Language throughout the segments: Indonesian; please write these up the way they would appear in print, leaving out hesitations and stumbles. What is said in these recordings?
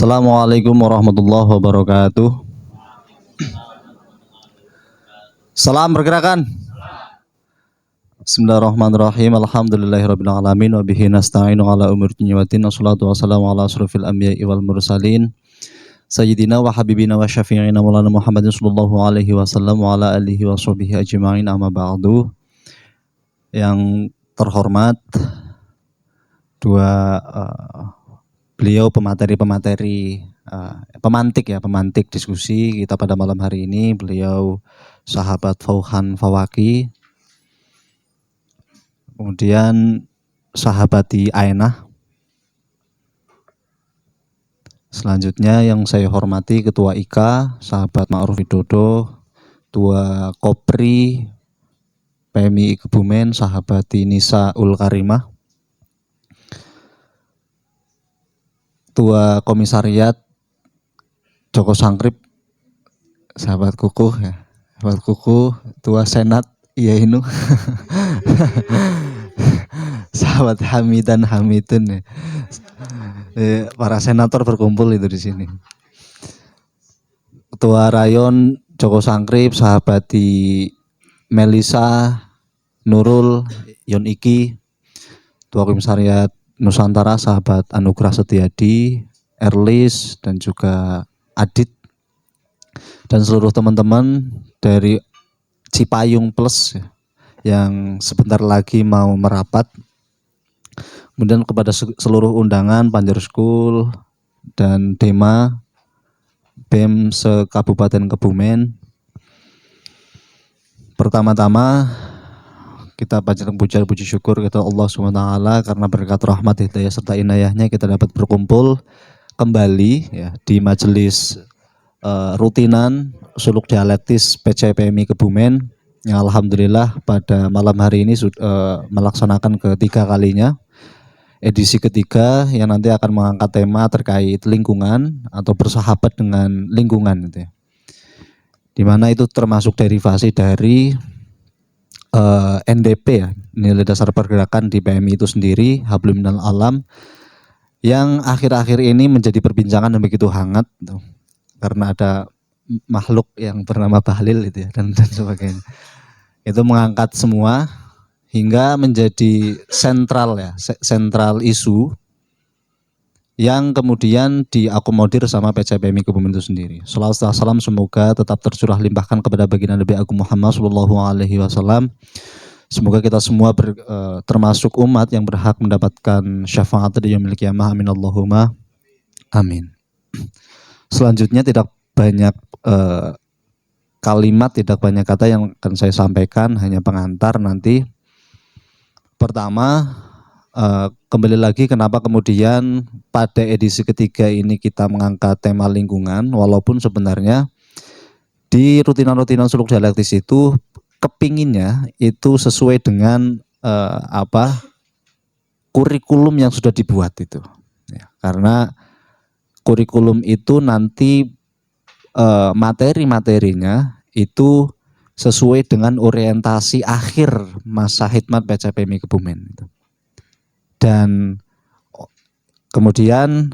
Assalamualaikum warahmatullahi wabarakatuh. Salam pergerakan. Bismillahirrahmanirrahim. Alhamdulillahirabbil alamin wa bihi nasta'inu ala umuri dunya waddin. Wassalatu wassalamu ala asrofil anbiya'i wal mursalin. Sayyidina wa habibina wa syafi'ina maulana Muhammadin sallallahu alaihi wasallam wa ala alihi wa sahbihi ajma'in, amma ba'du. Yang terhormat dua beliau pemantik diskusi kita pada malam hari ini. Beliau sahabat Fauhan Fawaki, kemudian sahabati Ainah. Selanjutnya yang saya hormati Ketua IKA, sahabat Ma'ruf Widodo, Ketua Kopri PMI Kebumen, sahabati Nisa Ul Karimah, Ketua Komisariat Joko Sangkrip, sahabat Kukuh ya, sahabat Kukuh, Ketua Senat Iyainu, sahabat Hamidan Hamidun ya. Para senator berkumpul itu di sini. Ketua Rayon Joko Sangkrip, sahabati Melisa, Nurul, Yon Iki, Ketua Komisariat Nusantara, sahabat Anugrah Setiadi, Erlis, dan juga Adit, dan seluruh teman-teman dari Cipayung Plus yang sebentar lagi mau merapat. Kemudian kepada seluruh undangan Panjer School dan Dema BEM se-Kabupaten Kebumen. Pertama-tama kita panjatkan puji syukur kepada Allah SWT karena berkat rahmat, hidayah serta inayahnya kita dapat berkumpul kembali ya di majelis rutinan suluk dialektis PCPMI Kebumen yang alhamdulillah pada malam hari ini melaksanakan ketiga kalinya, edisi ketiga yang nanti akan mengangkat tema terkait lingkungan atau bersahabat dengan lingkungan gitu ya. Dimana itu termasuk derivasi dari NDP ya, nilai dasar pergerakan di PMI itu sendiri, Hablum minal alam, yang akhir-akhir ini menjadi perbincangan yang begitu hangat gitu, karena ada makhluk yang bernama Bahlil gitu ya, dan sebagainya. Itu mengangkat semua hingga menjadi sentral ya, sentral isu yang kemudian diakomodir sama PCPMI Kebumen itu sendiri. Shalawat salam semoga tetap tercurah limpahkan kepada baginda Nabi Agung Muhammad sallallahu alaihi wasallam. Semoga kita semua termasuk umat yang berhak mendapatkan syafaat di yaumil qiyamah. Amin Allahumma amin. Selanjutnya tidak banyak kalimat, tidak banyak kata yang akan saya sampaikan, hanya pengantar nanti. Pertama, kembali lagi kenapa kemudian pada edisi ketiga ini kita mengangkat tema lingkungan, walaupun sebenarnya di rutinan-rutinan suluk dialektis itu kepinginnya itu sesuai dengan kurikulum yang sudah dibuat itu ya, karena kurikulum itu nanti materi-materinya itu sesuai dengan orientasi akhir masa khidmat PCPMI Kebumen itu. Dan kemudian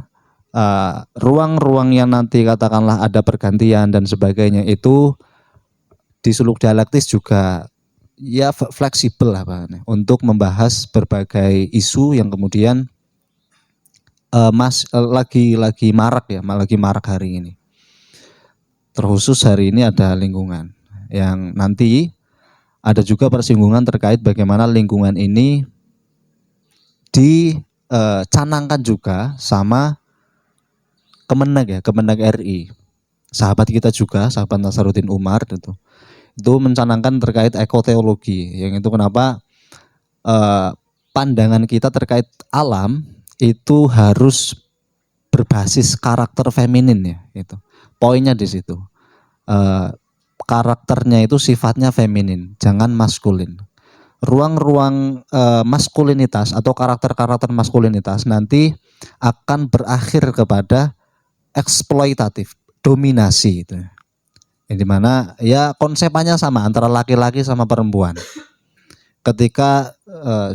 ruang-ruang yang nanti katakanlah ada pergantian dan sebagainya itu di suluk dialektis juga ya fleksibel lah Pak, untuk membahas berbagai isu yang kemudian lagi marak hari ini. Terkhusus hari ini ada lingkungan yang nanti ada juga persinggungan terkait bagaimana lingkungan ini dicanangkan juga sama Kemenag RI. Sahabat kita juga, sahabat Nasaruddin Umar itu mencanangkan terkait ekoteologi, yang itu kenapa pandangan kita terkait alam itu harus berbasis karakter feminin ya, itu poinnya di situ. Karakternya itu sifatnya feminin, jangan maskulin. Ruang-ruang maskulinitas atau karakter-karakter maskulinitas nanti akan berakhir kepada eksploitatif, dominasi itu. Yang dimana ya konsepannya sama antara laki-laki sama perempuan. Ketika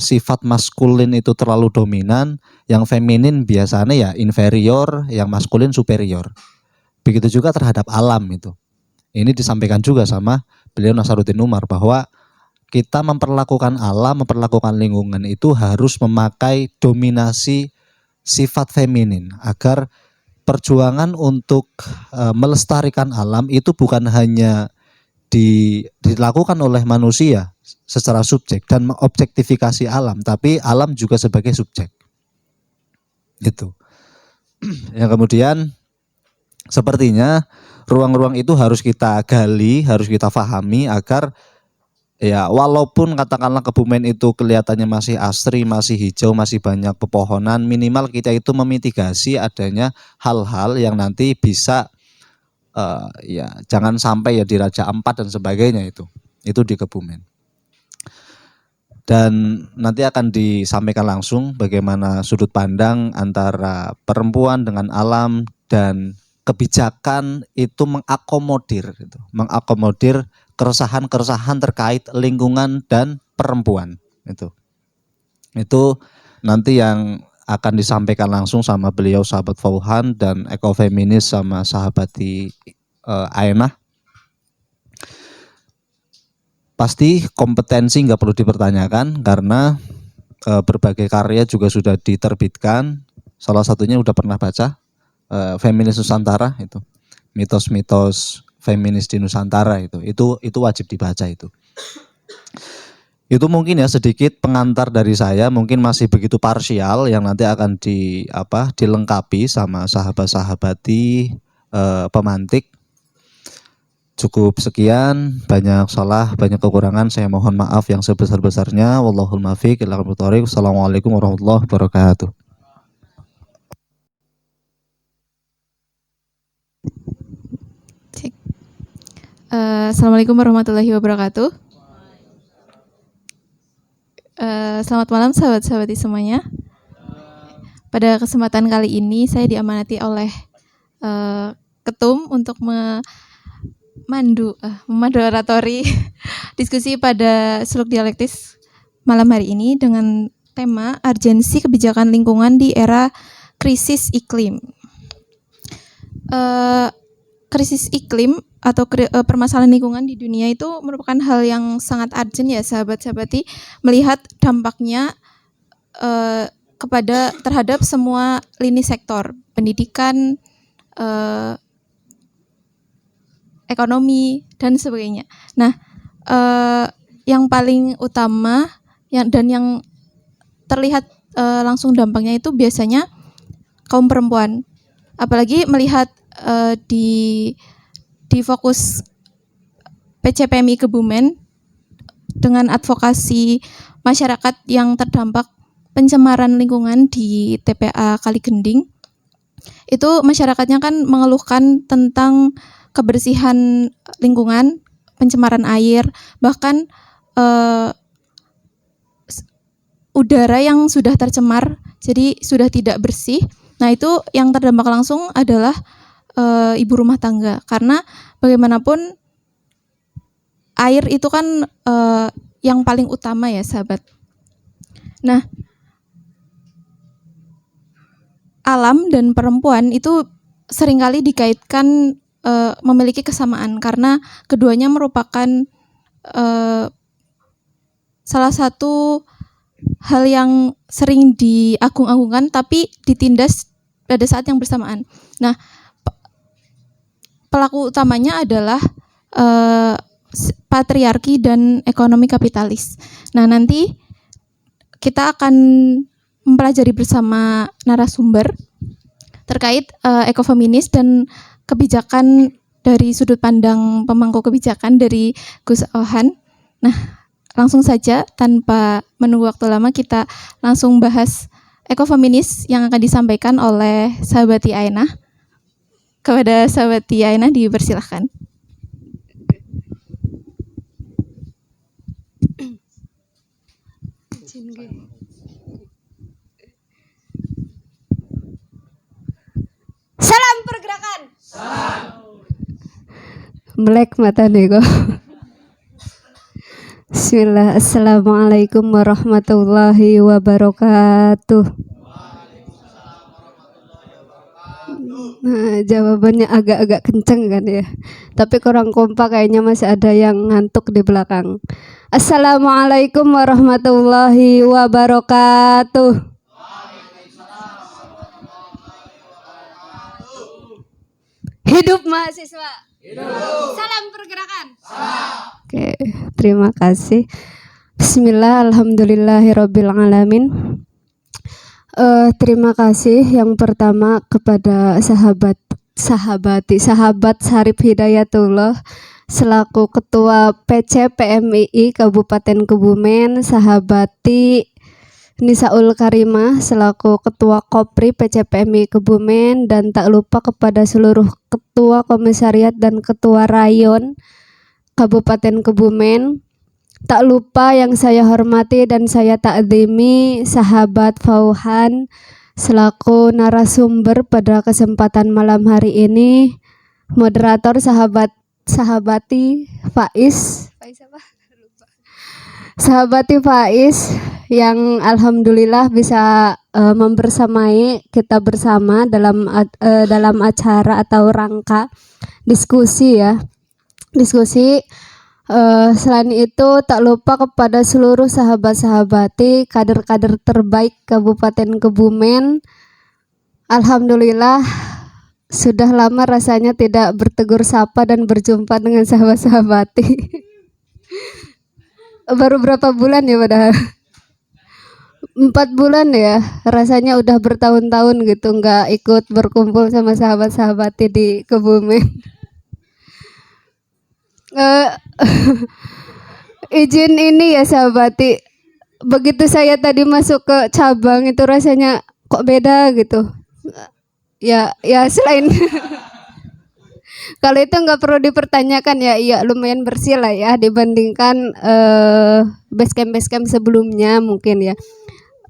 sifat maskulin itu terlalu dominan, yang feminin biasanya ya inferior, yang maskulin superior. Begitu juga terhadap alam itu. Ini disampaikan juga sama beliau Nasaruddin Umar bahwa kita memperlakukan alam, memperlakukan lingkungan itu harus memakai dominasi sifat feminin agar perjuangan untuk melestarikan alam itu bukan hanya dilakukan oleh manusia secara subjek dan mengobjektifikasi alam, tapi alam juga sebagai subjek. Gitu. Yang kemudian sepertinya ruang-ruang itu harus kita gali, harus kita pahami agar ya walaupun katakanlah Kebumen itu kelihatannya masih asri, masih hijau, masih banyak pepohonan, minimal kita itu memitigasi adanya hal-hal yang nanti bisa ya jangan sampai ya di Raja Ampat dan sebagainya itu di Kebumen. Dan nanti akan disampaikan langsung bagaimana sudut pandang antara perempuan dengan alam dan kebijakan itu mengakomodir keresahan-keresahan terkait lingkungan dan perempuan itu nanti yang akan disampaikan langsung sama beliau sahabat Fauhan dan ekofeminis sama sahabati Ainah. Pasti kompetensi nggak perlu dipertanyakan karena berbagai karya juga sudah diterbitkan. Salah satunya udah pernah baca Feminis Nusantara itu, mitos-mitos feminis di Nusantara itu wajib dibaca itu. Itu mungkin ya sedikit pengantar dari saya, mungkin masih begitu parsial yang nanti akan dilengkapi sama sahabat-sahabati pemantik. Cukup sekian, banyak salah, banyak kekurangan, saya mohon maaf yang sebesar-besarnya. Wallahul muwaffiq ila aqwamit thoriq. Wassalamualaikum warahmatullahi wabarakatuh. Assalamualaikum warahmatullahi wabarakatuh. Selamat malam sahabat-sahabati semuanya. Pada kesempatan kali ini saya diamanati oleh Ketum untuk memandu oratori diskusi pada Suluk Dialektis malam hari ini dengan tema urgensi kebijakan lingkungan di era krisis iklim. Krisis iklim atau permasalahan lingkungan di dunia itu merupakan hal yang sangat urgent ya sahabat-sahabati, melihat dampaknya terhadap semua lini sektor, pendidikan, ekonomi dan sebagainya. Nah, yang paling utama yang terlihat langsung dampaknya itu biasanya kaum perempuan, apalagi melihat di fokus PCPMI Kebumen dengan advokasi masyarakat yang terdampak pencemaran lingkungan di TPA Kaligending. Itu masyarakatnya kan mengeluhkan tentang kebersihan lingkungan, pencemaran air, bahkan udara yang sudah tercemar, jadi sudah tidak bersih. Nah, itu yang terdampak langsung adalah ibu rumah tangga, karena bagaimanapun air itu kan yang paling utama ya sahabat. Nah, alam dan perempuan itu seringkali dikaitkan memiliki kesamaan karena keduanya merupakan salah satu hal yang sering diagung-agungkan tapi ditindas pada saat yang bersamaan. Nah, pelaku utamanya adalah patriarki dan ekonomi kapitalis. Nah, nanti kita akan mempelajari bersama narasumber terkait ekofeminis dan kebijakan dari sudut pandang pemangku kebijakan dari Gus Ohan. Nah, langsung saja tanpa menunggu waktu lama kita langsung bahas ekofeminis yang akan disampaikan oleh sahabati Ainah. Kepada sahabati Ainah dipersilahkan. Salam pergerakan. Melek mata nego. Bismillah. Assalamualaikum warahmatullahi wabarakatuh. Nah, jawabannya agak-agak kenceng kan ya. Tapi kurang kompak, kayaknya masih ada yang ngantuk di belakang. Assalamualaikum warahmatullahi wabarakatuh. Hidup mahasiswa. Salam pergerakan. Oke, terima kasih. Bismillah, alhamdulillahirabbil alamin. Terima kasih yang pertama kepada sahabat Sarip Hidayatullah selaku Ketua PC PMII Kabupaten Kebumen, sahabati Nisaul Karimah selaku Ketua Kopri PC PMII Kebumen, dan tak lupa kepada seluruh Ketua Komisariat dan Ketua Rayon Kabupaten Kebumen. Tak lupa yang saya hormati dan saya takzimi sahabat Fauhan selaku narasumber pada kesempatan malam hari ini, moderator sahabati Faiz yang alhamdulillah bisa membersamai kita bersama dalam acara atau rangka diskusi ya. Selain itu tak lupa kepada seluruh sahabat-sahabati kader-kader terbaik Kabupaten Kebumen. Alhamdulillah sudah lama rasanya tidak bertegur sapa dan berjumpa dengan sahabat-sahabati. Baru berapa bulan ya padahal? 4 bulan ya, rasanya udah bertahun-tahun gitu nggak ikut berkumpul sama sahabat-sahabati di Kebumen. Izin ini ya sahabati, begitu saya tadi masuk ke cabang itu rasanya kok beda gitu ya selain kalau itu nggak perlu dipertanyakan ya lumayan bersih lah ya dibandingkan base camp sebelumnya.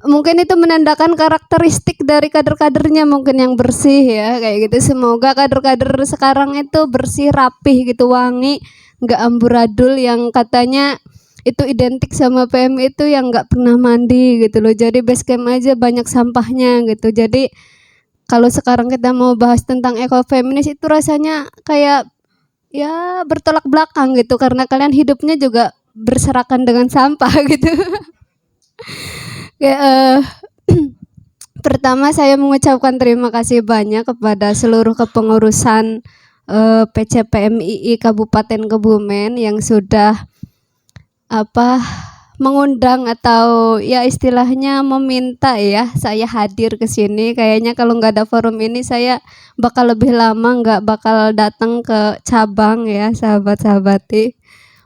Mungkin itu menandakan karakteristik dari kader-kadernya mungkin yang bersih ya kayak gitu. Semoga kader-kader sekarang itu bersih, rapih gitu, wangi, nggak amburadul yang katanya itu identik sama PM itu yang nggak pernah mandi gitu loh. Jadi base camp aja banyak sampahnya gitu. Jadi kalau sekarang kita mau bahas tentang ekofeminis itu rasanya kayak ya bertolak belakang gitu karena kalian hidupnya juga berserakan dengan sampah gitu. Pertama saya mengucapkan terima kasih banyak kepada seluruh kepengurusan PC PMII Kabupaten Kebumen yang sudah mengundang atau ya istilahnya meminta ya saya hadir ke sini. Kayaknya kalau nggak ada forum ini saya bakal lebih lama nggak bakal datang ke cabang ya sahabat-sahabati.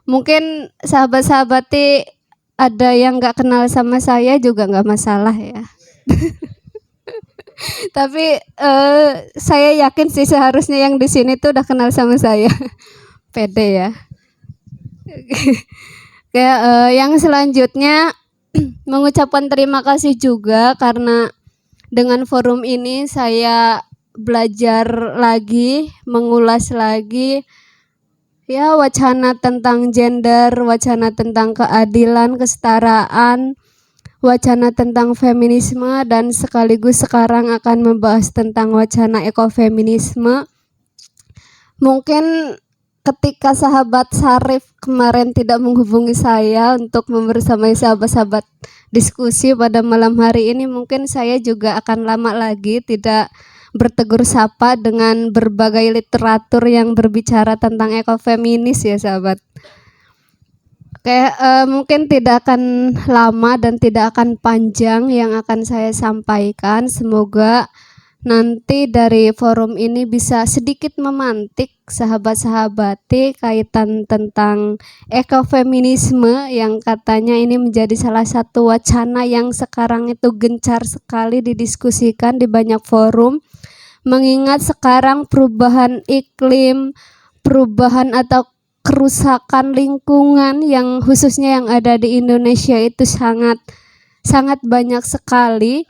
Mungkin sahabat-sahabati ada yang nggak kenal sama saya juga nggak masalah ya. Tapi saya yakin sih seharusnya yang di sini tuh udah kenal sama saya. Pede ya. Kayak yang selanjutnya mengucapkan terima kasih juga karena dengan forum ini saya belajar lagi, mengulas lagi ya wacana tentang gender, wacana tentang keadilan, kesetaraan, wacana tentang feminisme, dan sekaligus sekarang akan membahas tentang wacana ekofeminisme. Mungkin ketika sahabat Sarif kemarin tidak menghubungi saya untuk membersamai sahabat-sahabat diskusi pada malam hari ini, mungkin saya juga akan lama lagi tidak bertegur sapa dengan berbagai literatur yang berbicara tentang ekofeminis ya sahabat. Kayak mungkin tidak akan lama dan tidak akan panjang yang akan saya sampaikan. Semoga nanti dari forum ini bisa sedikit memantik sahabat-sahabati kaitan tentang ekofeminisme yang katanya ini menjadi salah satu wacana yang sekarang itu gencar sekali didiskusikan di banyak forum. Mengingat sekarang perubahan iklim, perubahan atau kerusakan lingkungan yang khususnya yang ada di Indonesia itu sangat banyak sekali,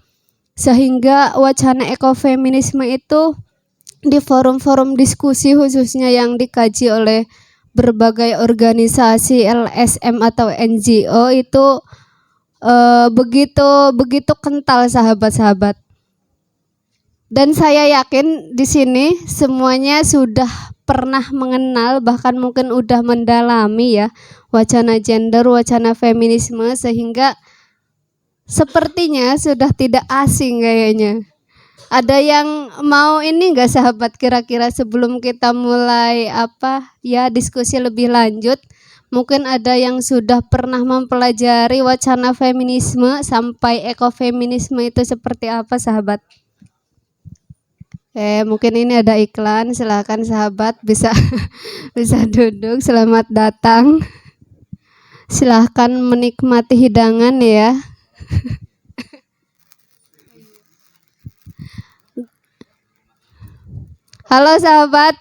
sehingga wacana ekofeminisme itu di forum-forum diskusi khususnya yang dikaji oleh berbagai organisasi LSM atau NGO itu begitu kental sahabat-sahabat. Dan saya yakin di sini semuanya sudah pernah mengenal, bahkan mungkin udah mendalami ya wacana gender, wacana feminisme, sehingga sepertinya sudah tidak asing kayaknya. Ada yang mau ini enggak sahabat, kira-kira sebelum kita mulai diskusi lebih lanjut, mungkin ada yang sudah pernah mempelajari wacana feminisme sampai ekofeminisme itu seperti apa sahabat? Mungkin ini ada iklan, silakan sahabat bisa bisa duduk. Selamat datang. Silahkan menikmati hidangan ya. Halo sahabat.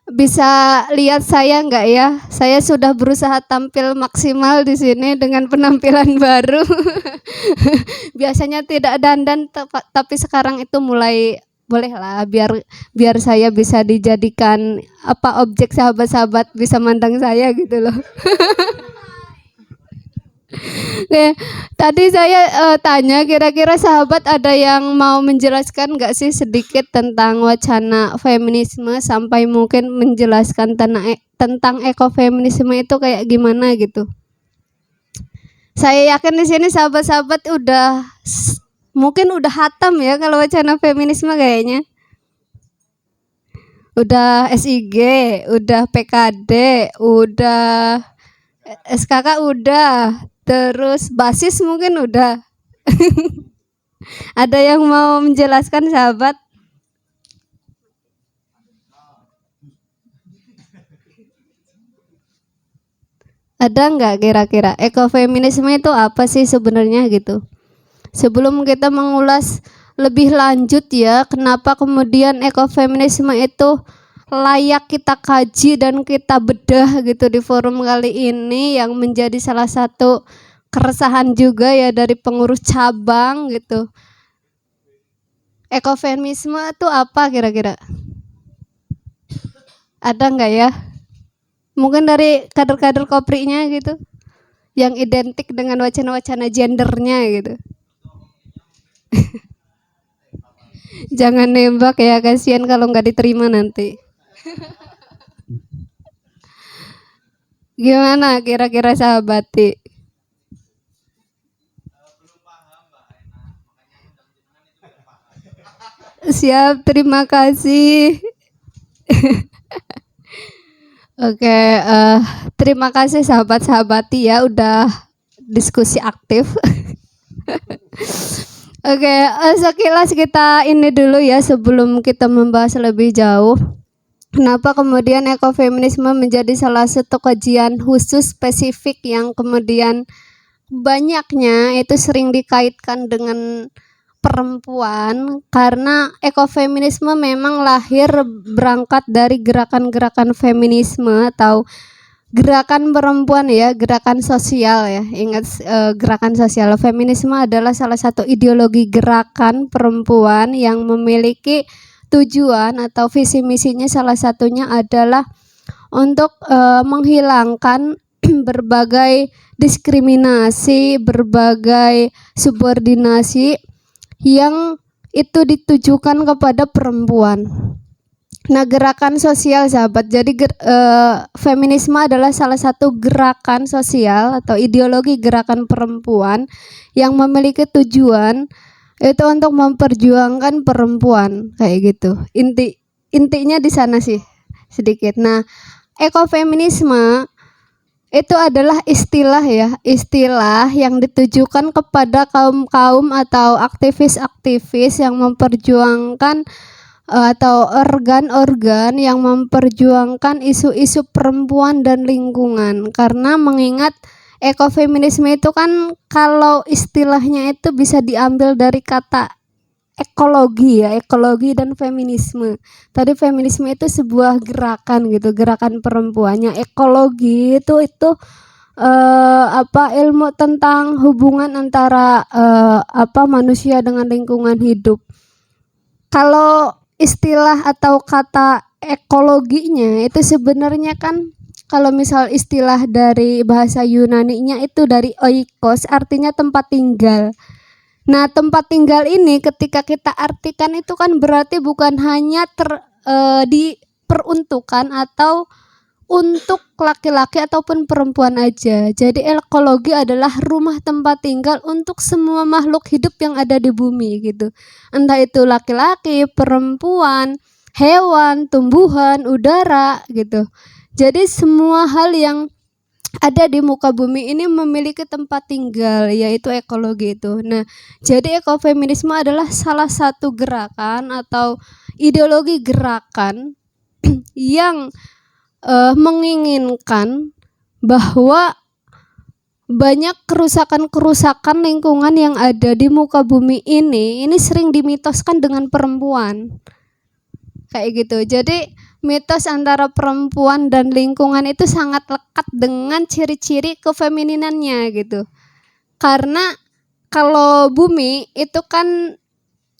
Bisa lihat saya enggak ya? Saya sudah berusaha tampil maksimal di sini dengan penampilan baru. Biasanya tidak dandan, tapi sekarang itu mulai bolehlah, biar saya bisa dijadikan objek sahabat-sahabat bisa mandang saya gitu loh. Oke, tadi saya tanya, kira-kira sahabat ada yang mau menjelaskan nggak sih sedikit tentang wacana feminisme, sampai mungkin menjelaskan tentang ekofeminisme itu kayak gimana gitu. Saya yakin di sini sahabat-sahabat mungkin udah hatam ya kalau wacana feminisme kayaknya. Udah SIG, udah PKD, udah SKK udah, terus basis mungkin udah. Ada yang mau menjelaskan sahabat? Ada nggak kira-kira ekofeminisme itu apa sih sebenarnya gitu? Sebelum kita mengulas lebih lanjut ya, kenapa kemudian ekofeminisme itu layak kita kaji dan kita bedah gitu di forum kali ini, yang menjadi salah satu keresahan juga ya dari pengurus cabang gitu. Ekofeminisme itu apa kira-kira? Ada nggak ya? Mungkin dari kader-kader koprinya gitu, yang identik dengan wacana-wacana gendernya gitu. Jangan nembak ya, kasihan kalau nggak diterima nanti. Gimana kira-kira sahabati? Siap, terima kasih. Oke, terima kasih sahabat-sahabati ya udah diskusi aktif. Oke, sekilas kita ini dulu ya sebelum kita membahas lebih jauh. Kenapa kemudian ekofeminisme menjadi salah satu kajian khusus spesifik yang kemudian banyaknya itu sering dikaitkan dengan perempuan? Karena ekofeminisme memang lahir berangkat dari gerakan-gerakan feminisme atau gerakan perempuan ya, gerakan sosial ya. Ingat, gerakan sosial. Feminisme adalah salah satu ideologi gerakan perempuan yang memiliki tujuan atau visi misinya, salah satunya adalah untuk menghilangkan berbagai diskriminasi, berbagai subordinasi yang itu ditujukan kepada perempuan. Nah, gerakan sosial sahabat, jadi feminisme adalah salah satu gerakan sosial atau ideologi gerakan perempuan yang memiliki tujuan itu untuk memperjuangkan perempuan, kayak gitu. Intinya di sana sih sedikit. Nah, ekofeminisme itu adalah istilah ya, istilah yang ditujukan kepada kaum-kaum atau aktivis-aktivis yang memperjuangkan atau organ-organ yang memperjuangkan isu-isu perempuan dan lingkungan. Karena mengingat ekofeminisme itu kan kalau istilahnya itu bisa diambil dari kata ekologi ya, ekologi dan feminisme. Tadi feminisme itu sebuah gerakan gitu, gerakan perempuannya. Ekologi itu ilmu tentang hubungan antara manusia dengan lingkungan hidup. Kalau istilah atau kata ekologinya itu sebenarnya kan, kalau misal istilah dari bahasa Yunaninya itu dari oikos, artinya tempat tinggal. Nah, tempat tinggal ini ketika kita artikan itu kan berarti bukan hanya diperuntukkan atau untuk laki-laki ataupun perempuan aja. Jadi ekologi adalah rumah tempat tinggal untuk semua makhluk hidup yang ada di bumi gitu. Entah itu laki-laki, perempuan, hewan, tumbuhan, udara gitu. Jadi semua hal yang ada di muka bumi ini memiliki tempat tinggal, yaitu ekologi itu. Nah, jadi ekofeminisme adalah salah satu gerakan atau ideologi gerakan yang menginginkan bahwa banyak kerusakan-kerusakan lingkungan yang ada di muka bumi ini sering dimitoskan dengan perempuan. Kayak gitu. Jadi mitos antara perempuan dan lingkungan itu sangat lekat dengan ciri-ciri kefemininannya gitu. Karena kalau bumi itu kan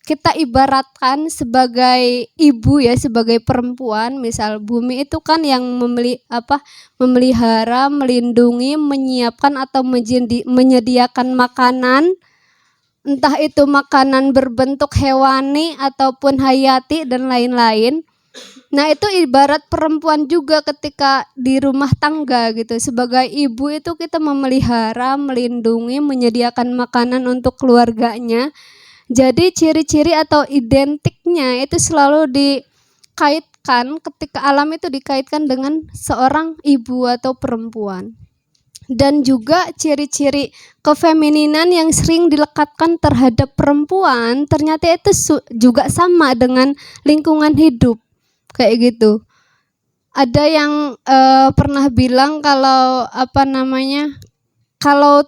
kita ibaratkan sebagai ibu ya, sebagai perempuan. Misal bumi itu kan yang memelihara, melindungi, menyiapkan atau menyediakan makanan, entah itu makanan berbentuk hewani ataupun hayati dan lain-lain. Nah, itu ibarat perempuan juga ketika di rumah tangga gitu. Sebagai ibu itu kita memelihara, melindungi, menyediakan makanan untuk keluarganya. Jadi ciri-ciri atau identiknya itu selalu dikaitkan, ketika alam itu dikaitkan dengan seorang ibu atau perempuan. Dan juga ciri-ciri kefemininan yang sering dilekatkan terhadap perempuan ternyata itu juga sama dengan lingkungan hidup. Kayak gitu. Ada yang pernah bilang kalau kalau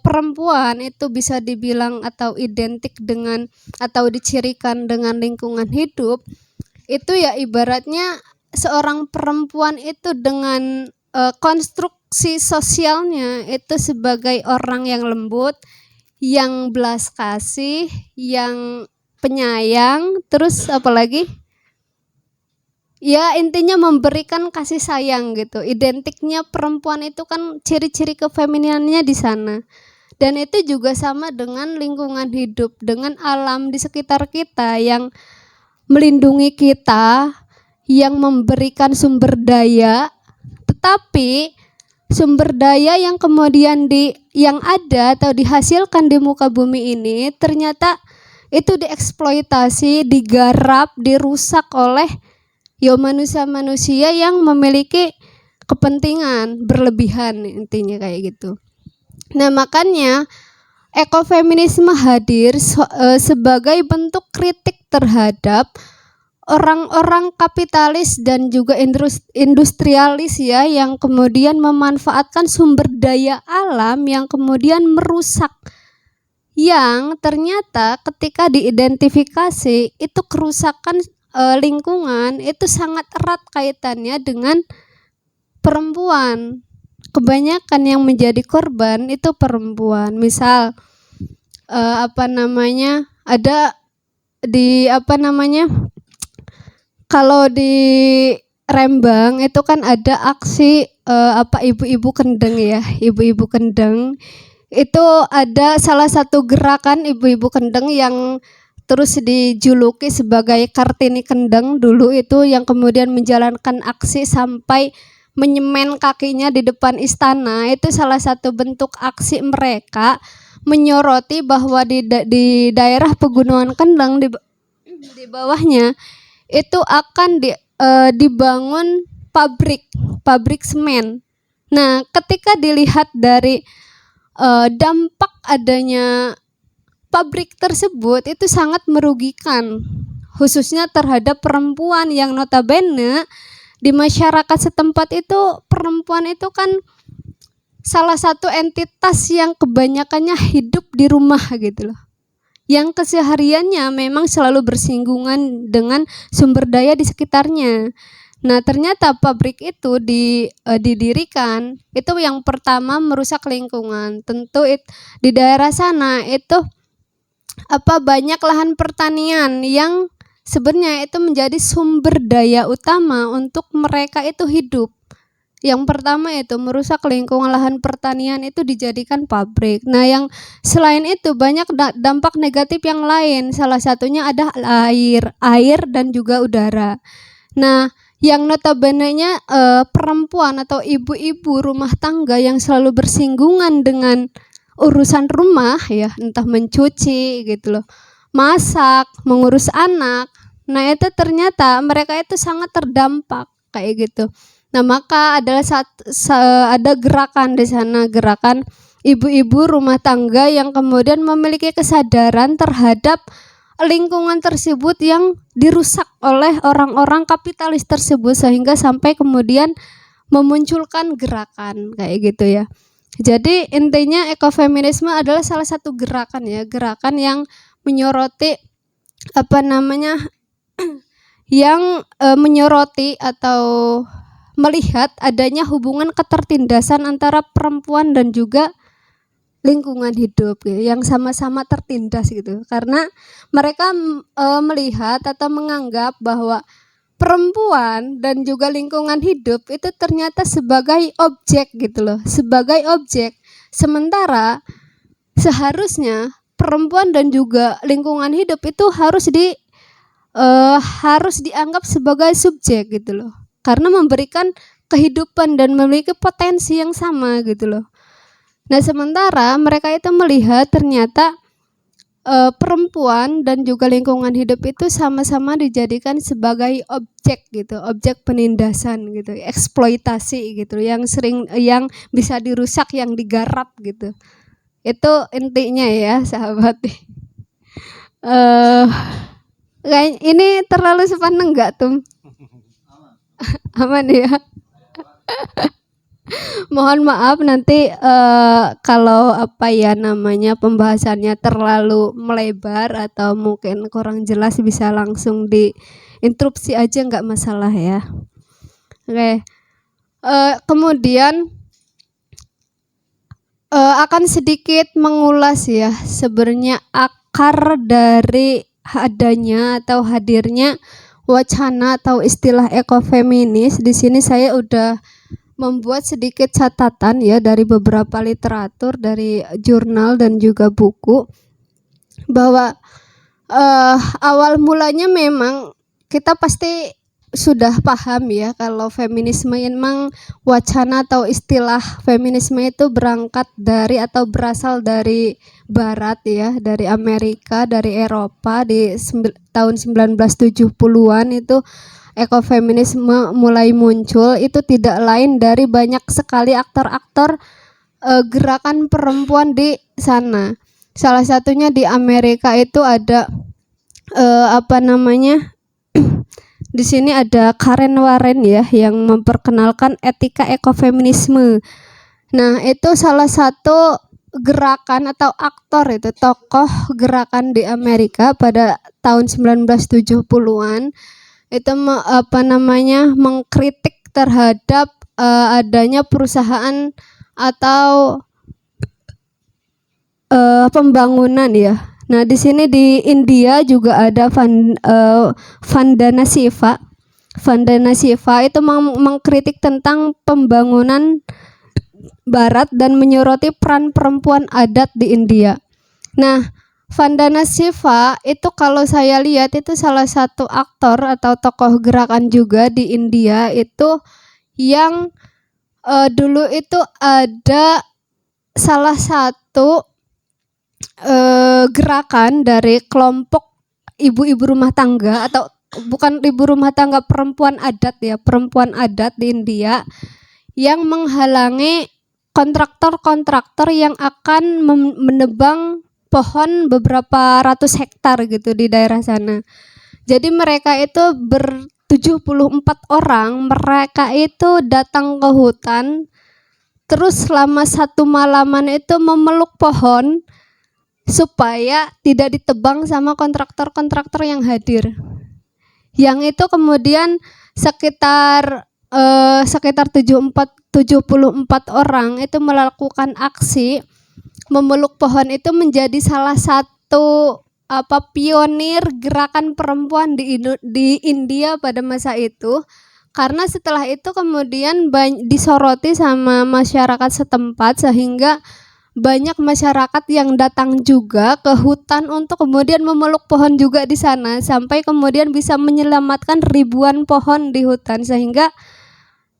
perempuan itu bisa dibilang atau identik dengan atau dicirikan dengan lingkungan hidup, itu ya ibaratnya seorang perempuan itu dengan konstruksi sosialnya itu sebagai orang yang lembut, yang belas kasih, yang penyayang, terus apalagi? Ya intinya memberikan kasih sayang gitu. Identiknya perempuan itu kan ciri-ciri kefeminannya di sana. Dan itu juga sama dengan lingkungan hidup, dengan alam di sekitar kita yang melindungi kita, yang memberikan sumber daya. Tetapi sumber daya yang kemudian yang ada atau dihasilkan di muka bumi ini ternyata itu dieksploitasi, digarap, dirusak oleh manusia-manusia yang memiliki kepentingan berlebihan, intinya kayak gitu. Nah, makanya ekofeminisme hadir sebagai bentuk kritik terhadap orang-orang kapitalis dan juga industrialis ya, yang kemudian memanfaatkan sumber daya alam yang kemudian merusak, yang ternyata ketika diidentifikasi itu kerusakan lingkungan itu sangat erat kaitannya dengan perempuan. Kebanyakan yang menjadi korban itu perempuan. Misal ada di kalau di Rembang itu kan ada aksi ibu-ibu kendeng ya, ibu-ibu kendeng. Itu ada salah satu gerakan ibu-ibu kendeng yang terus dijuluki sebagai Kartini Kendeng dulu itu, yang kemudian menjalankan aksi sampai menyemen kakinya di depan istana. Itu salah satu bentuk aksi mereka menyoroti bahwa di daerah Pegunungan Kendeng di bawahnya itu akan dibangun pabrik semen. Nah, ketika dilihat dari dampak adanya pabrik tersebut itu sangat merugikan, khususnya terhadap perempuan yang notabene di masyarakat setempat itu perempuan itu kan salah satu entitas yang kebanyakannya hidup di rumah gitu loh, yang kesehariannya memang selalu bersinggungan dengan sumber daya di sekitarnya. Nah, ternyata pabrik itu didirikan itu yang pertama merusak lingkungan. Tentu di daerah sana itu banyak lahan pertanian yang sebenarnya itu menjadi sumber daya utama untuk mereka itu hidup. Yang pertama itu merusak lingkungan lahan pertanian itu dijadikan pabrik. Nah, yang selain itu banyak dampak negatif yang lain. Salah satunya ada air dan juga udara. Nah, yang notabene-nya perempuan atau ibu-ibu rumah tangga yang selalu bersinggungan dengan urusan rumah ya, entah mencuci gitu loh, masak, mengurus anak. Nah, itu ternyata mereka itu sangat terdampak kayak gitu. Nah, maka adalah ada gerakan di sana, gerakan ibu-ibu rumah tangga yang kemudian memiliki kesadaran terhadap lingkungan tersebut yang dirusak oleh orang-orang kapitalis tersebut, sehingga sampai kemudian memunculkan gerakan kayak gitu ya. Jadi intinya ekofeminisme adalah salah satu gerakan ya, gerakan yang menyoroti yang menyoroti atau melihat adanya hubungan ketertindasan antara perempuan dan juga lingkungan hidup gitu, yang sama-sama tertindas gitu. Karena mereka melihat atau menganggap bahwa perempuan dan juga lingkungan hidup itu ternyata sebagai objek gitu loh, sebagai objek. Sementara seharusnya perempuan dan juga lingkungan hidup itu harus dianggap sebagai subjek gitu loh, karena memberikan kehidupan dan memiliki potensi yang sama gitu loh. Nah, sementara mereka itu melihat ternyata perempuan dan juga lingkungan hidup itu sama-sama dijadikan sebagai objek gitu, objek penindasan gitu, eksploitasi gitu, yang bisa dirusak, yang digarap gitu. Itu intinya ya, sahabat. Ini terlalu sepaneng enggak tuh? Aman ya. Mohon maaf nanti kalau pembahasannya terlalu melebar atau mungkin kurang jelas, bisa langsung diinterupsi aja, nggak masalah ya. Oke. Kemudian akan sedikit mengulas ya sebenarnya akar dari adanya atau hadirnya wacana atau istilah ekofeminis. Di sini saya udah membuat sedikit catatan ya dari beberapa literatur, dari jurnal dan juga buku, bahwa awal mulanya memang kita pasti sudah paham ya kalau feminisme memang wacana atau istilah feminisme itu berangkat dari atau berasal dari barat ya, dari Amerika, dari Eropa. Di tahun 1970-an itu ekofeminisme mulai muncul. Itu tidak lain dari banyak sekali aktor-aktor gerakan perempuan di sana. Salah satunya di Amerika itu ada di sini ada Karen Warren ya, yang memperkenalkan etika ekofeminisme. Nah, itu salah satu gerakan atau aktor, itu tokoh gerakan di Amerika pada tahun 1970-an. Itu mengkritik terhadap adanya perusahaan atau pembangunan ya. Nah, di sini di India juga ada Vandana Shiva. Vandana Shiva itu mengkritik tentang pembangunan barat dan menyoroti peran perempuan adat di India. Nah, Vandana Shiva itu kalau saya lihat itu salah satu aktor atau tokoh gerakan juga di India itu yang dulu itu ada salah satu gerakan dari kelompok ibu-ibu rumah tangga, atau bukan ibu rumah tangga, perempuan adat ya, perempuan adat di India yang menghalangi kontraktor-kontraktor yang akan menebang pohon beberapa ratus hektar gitu di daerah sana. Jadi mereka itu 74 orang, mereka itu datang ke hutan, terus selama 1 malaman itu memeluk pohon supaya tidak ditebang sama kontraktor-kontraktor yang hadir. Yang itu kemudian sekitar 74 orang itu melakukan aksi memeluk pohon. Itu menjadi salah satu pionir gerakan perempuan di India pada masa itu, karena setelah itu kemudian disoroti sama masyarakat setempat sehingga banyak masyarakat yang datang juga ke hutan untuk kemudian memeluk pohon juga di sana, sampai kemudian bisa menyelamatkan ribuan pohon di hutan sehingga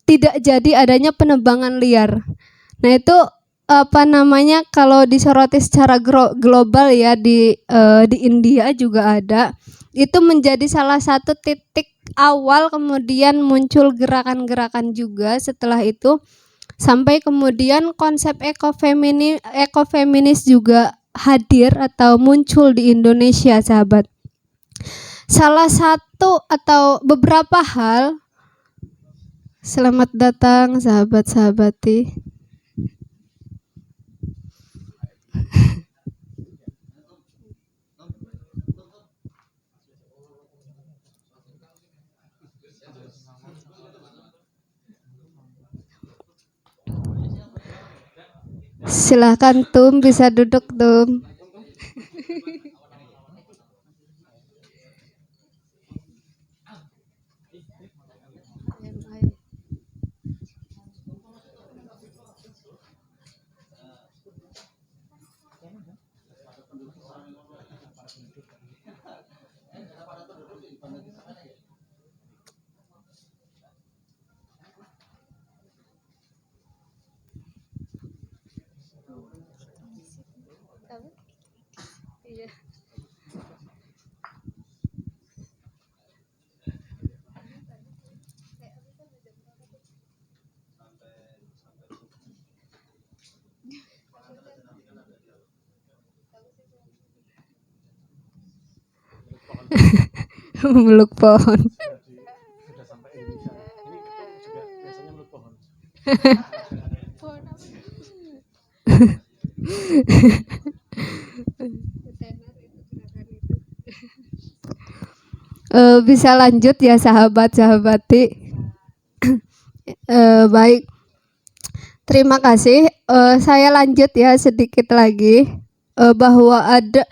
tidak jadi adanya penebangan liar. Nah itu kalau disoroti secara global ya di India juga ada, itu menjadi salah satu titik awal kemudian muncul gerakan-gerakan juga setelah itu, sampai kemudian konsep ekofeminis juga hadir atau muncul di Indonesia, sahabat. Salah satu atau beberapa hal. Selamat datang sahabat-sahabati. Silahkan Tum, bisa duduk Tum. Meluk pohon. Bisa lanjut ya sahabat-sahabati. Baik, terima kasih. Saya lanjut ya sedikit lagi, bahwa ada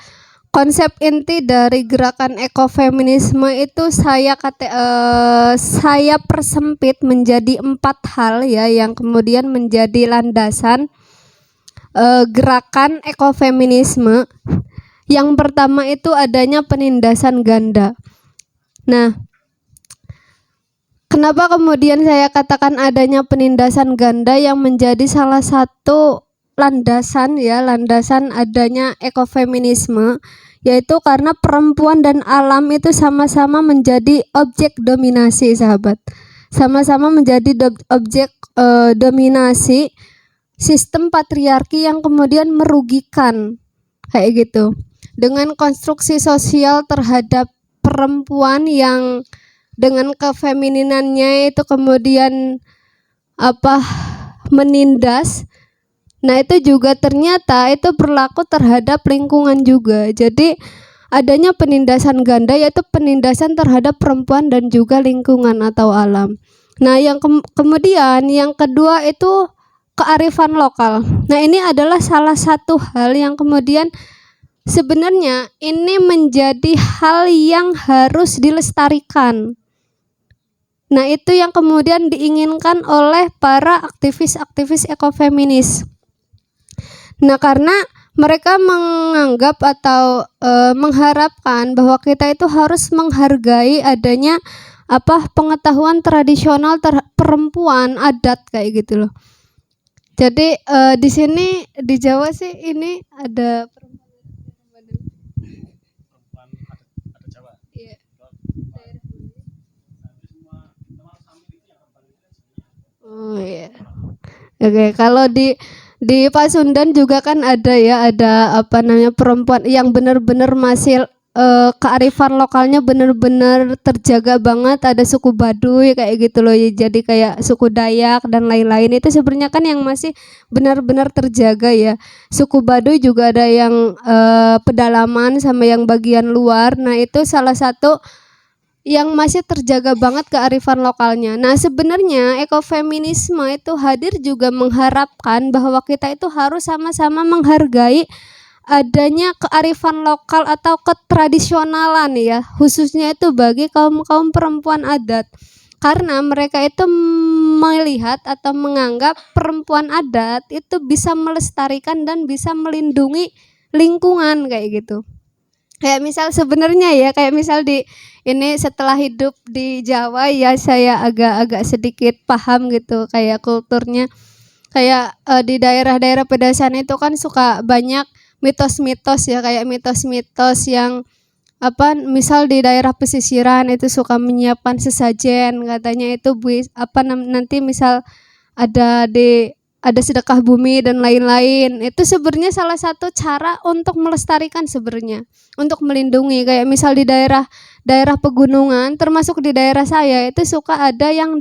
konsep inti dari gerakan ekofeminisme itu saya persempit menjadi 4 hal ya, yang kemudian menjadi landasan gerakan ekofeminisme. Yang pertama itu adanya penindasan ganda. Nah, kenapa kemudian saya katakan adanya penindasan ganda yang menjadi salah satu landasan adanya ekofeminisme, yaitu karena perempuan dan alam itu sama-sama menjadi objek dominasi, sahabat. Sama-sama menjadi objek dominasi sistem patriarki yang kemudian merugikan, kayak gitu. Dengan konstruksi sosial terhadap perempuan yang dengan kefemininannya itu kemudian menindas. Nah itu juga ternyata itu berlaku terhadap lingkungan juga. Jadi adanya penindasan ganda, yaitu penindasan terhadap perempuan dan juga lingkungan atau alam. Nah yang kemudian yang kedua itu kearifan lokal. Nah ini adalah salah satu hal yang kemudian sebenarnya ini menjadi hal yang harus dilestarikan. Nah itu yang kemudian diinginkan oleh para aktivis-aktivis ekofeminis. Nah karena mereka menganggap atau mengharapkan bahwa kita itu harus menghargai adanya pengetahuan tradisional perempuan adat kayak gitu loh. Jadi di sini di Jawa sih ini ada perempuan adat Jawa. Iya. Oh iya. Oke, kalau di Pasundan juga kan ada ya, ada perempuan yang benar-benar masih kearifan lokalnya benar-benar terjaga banget. Ada suku Baduy kayak gitu loh, jadi kayak suku Dayak dan lain-lain, itu sebenarnya kan yang masih benar-benar terjaga ya. Suku Baduy juga ada yang pedalaman sama yang bagian luar. Nah itu salah satu yang masih terjaga banget kearifan lokalnya. Nah sebenarnya ekofeminisme itu hadir juga mengharapkan bahwa kita itu harus sama-sama menghargai adanya kearifan lokal atau ketradisionalan ya, khususnya itu bagi kaum perempuan adat. Karena mereka itu melihat atau menganggap perempuan adat itu bisa melestarikan dan bisa melindungi lingkungan kayak gitu. Kayak misal sebenarnya ya, kayak misal di ini setelah hidup di Jawa ya, saya agak-agak sedikit paham gitu kayak kulturnya. Kayak di daerah-daerah pedesaan itu kan suka banyak mitos-mitos ya, kayak mitos-mitos yang misal di daerah pesisiran itu suka menyiapkan sesajen, katanya itu nanti misal ada sedekah bumi dan lain-lain. Itu sebenarnya salah satu cara untuk melestarikan sebenarnya, untuk melindungi. Kayak misal di daerah pegunungan, termasuk di daerah saya itu suka ada yang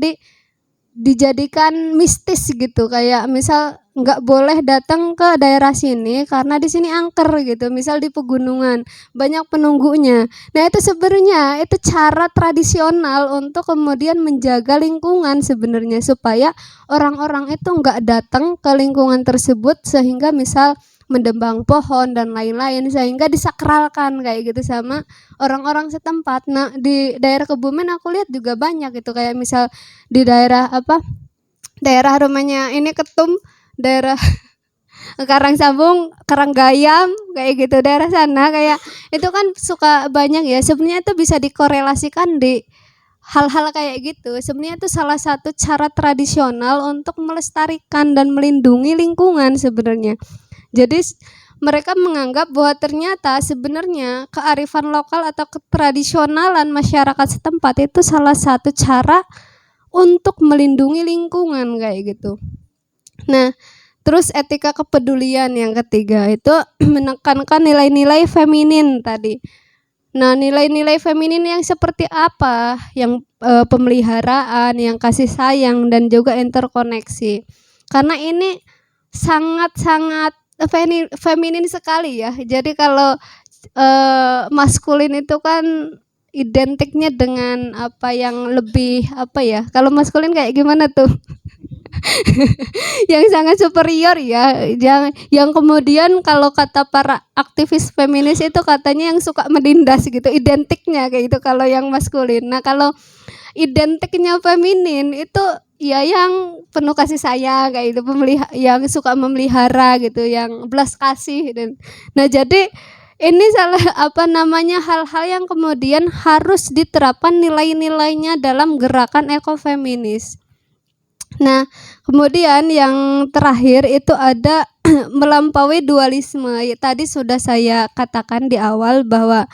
dijadikan mistis gitu, kayak misal nggak boleh datang ke daerah sini karena di sini angker gitu, misal di pegunungan banyak penunggunya. Nah itu sebenarnya itu cara tradisional untuk kemudian menjaga lingkungan sebenarnya, supaya orang-orang itu nggak datang ke lingkungan tersebut sehingga misal mendembang pohon dan lain-lain, sehingga disakralkan kayak gitu sama orang-orang setempat. Nah di daerah Kebumen aku lihat juga banyak gitu, kayak misal di daerah rumahnya ini Ketum, daerah Karangsambung, Karanggayam kayak gitu, daerah sana kayak itu kan suka banyak ya. Sebenarnya itu bisa dikorelasikan di hal-hal kayak gitu. Sebenarnya itu salah satu cara tradisional untuk melestarikan dan melindungi lingkungan sebenarnya. Jadi mereka menganggap bahwa ternyata sebenarnya kearifan lokal atau ketradisionalan masyarakat setempat itu salah satu cara untuk melindungi lingkungan kayak gitu. Nah, terus etika kepedulian yang ketiga itu menekankan nilai-nilai feminin tadi. Nah, nilai-nilai feminin yang seperti apa? Yang pemeliharaan, yang kasih sayang dan juga interkoneksi. Karena ini sangat-sangat feminin sekali ya. Jadi kalau maskulin itu kan identiknya dengan apa yang lebih kalau maskulin kayak gimana tuh? Yang sangat superior ya, yang kemudian kalau kata para aktivis feminis itu katanya yang suka menindas gitu, identiknya kayak gitu kalau yang maskulin. Nah kalau identiknya feminin itu ya yang penuh kasih sayang kayak gitu, yang suka memelihara gitu, yang belas kasih dan nah jadi ini hal-hal yang kemudian harus diterapkan nilai-nilainya dalam gerakan ekofeminis. Nah, kemudian yang terakhir itu ada melampaui dualisme. Tadi sudah saya katakan di awal bahwa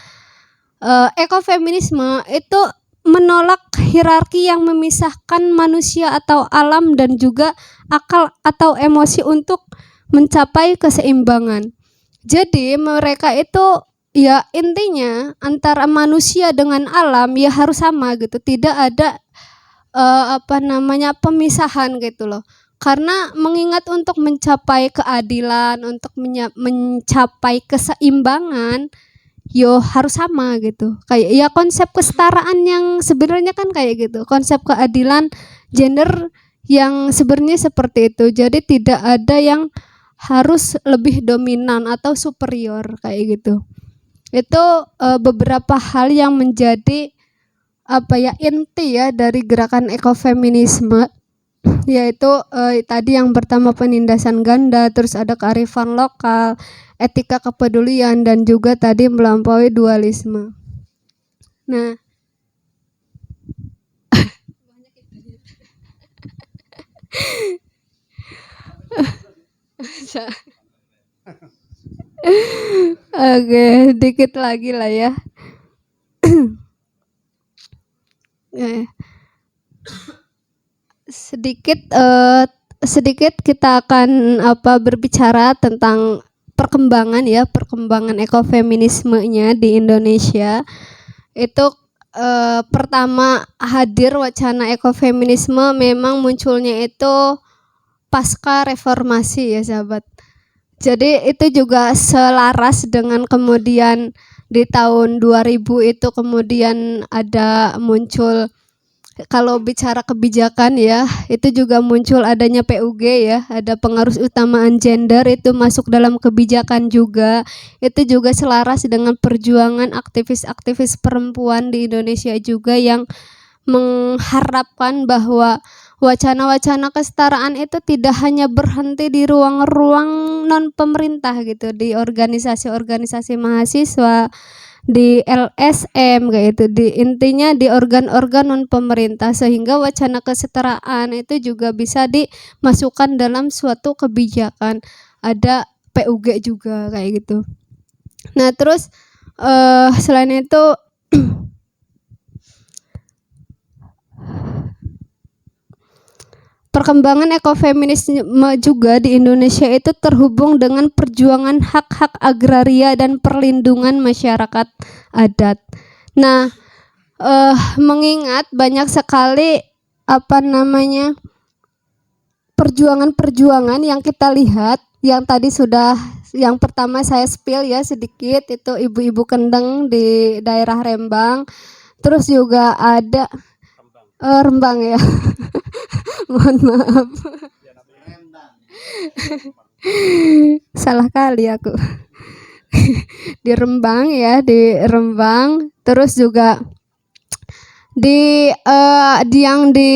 ekofeminisme itu menolak hierarki yang memisahkan manusia atau alam dan juga akal atau emosi untuk mencapai keseimbangan. Jadi mereka itu ya intinya antara manusia dengan alam ya harus sama gitu, tidak ada pemisahan gitu loh. Karena mengingat untuk mencapai keadilan, untuk mencapai keseimbangan, yo harus sama gitu. Kayak ya konsep kesetaraan yang sebenarnya kan kayak gitu. Konsep keadilan gender yang sebenarnya seperti itu. Jadi tidak ada yang harus lebih dominan atau superior kayak gitu. Itu beberapa hal yang menjadi inti ya dari gerakan ekofeminisme, yaitu tadi yang pertama penindasan ganda, terus ada kearifan lokal, etika kepedulian dan juga tadi melampaui dualisme. Nah, oke, dikit lagi lah ya. Sedikit kita akan berbicara tentang perkembangan ekofeminismenya di Indonesia. Itu pertama hadir wacana ekofeminisme memang munculnya itu pasca reformasi ya sahabat. Jadi itu juga selaras dengan kemudian di tahun 2000 itu kemudian ada muncul kalau bicara kebijakan ya, itu juga muncul adanya PUG ya, ada pengaruh utamaan gender itu masuk dalam kebijakan juga. Itu juga selaras dengan perjuangan aktivis-aktivis perempuan di Indonesia juga yang mengharapkan bahwa wacana-wacana kesetaraan itu tidak hanya berhenti di ruang-ruang non pemerintah gitu, di organisasi-organisasi mahasiswa, di LSM kayak itu, intinya di organ-organ non pemerintah, sehingga wacana kesetaraan itu juga bisa dimasukkan dalam suatu kebijakan. Ada PUG juga kayak gitu. Nah terus selain itu perkembangan ekofeminisme juga di Indonesia itu terhubung dengan perjuangan hak-hak agraria dan perlindungan masyarakat adat. Nah, mengingat banyak sekali perjuangan-perjuangan yang kita lihat, yang tadi sudah, yang pertama saya spill ya sedikit, itu ibu-ibu kendeng di daerah Rembang, terus juga ada Rembang ya. Mohon maaf. Salah kali aku. Di Rembang ya, di Rembang. Terus juga di yang di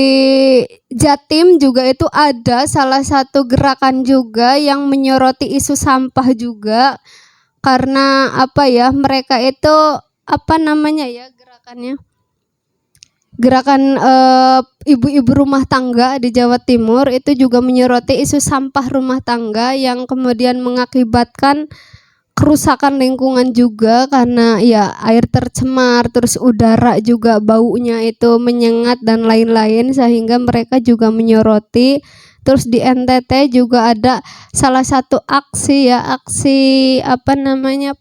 Jatim juga itu ada salah satu gerakan juga yang menyoroti isu sampah juga, karena mereka itu gerakan ibu-ibu rumah tangga di Jawa Timur itu juga menyoroti isu sampah rumah tangga yang kemudian mengakibatkan kerusakan lingkungan juga, karena ya air tercemar, terus udara juga baunya itu menyengat dan lain-lain, sehingga mereka juga menyoroti. Terus di NTT juga ada salah satu aksi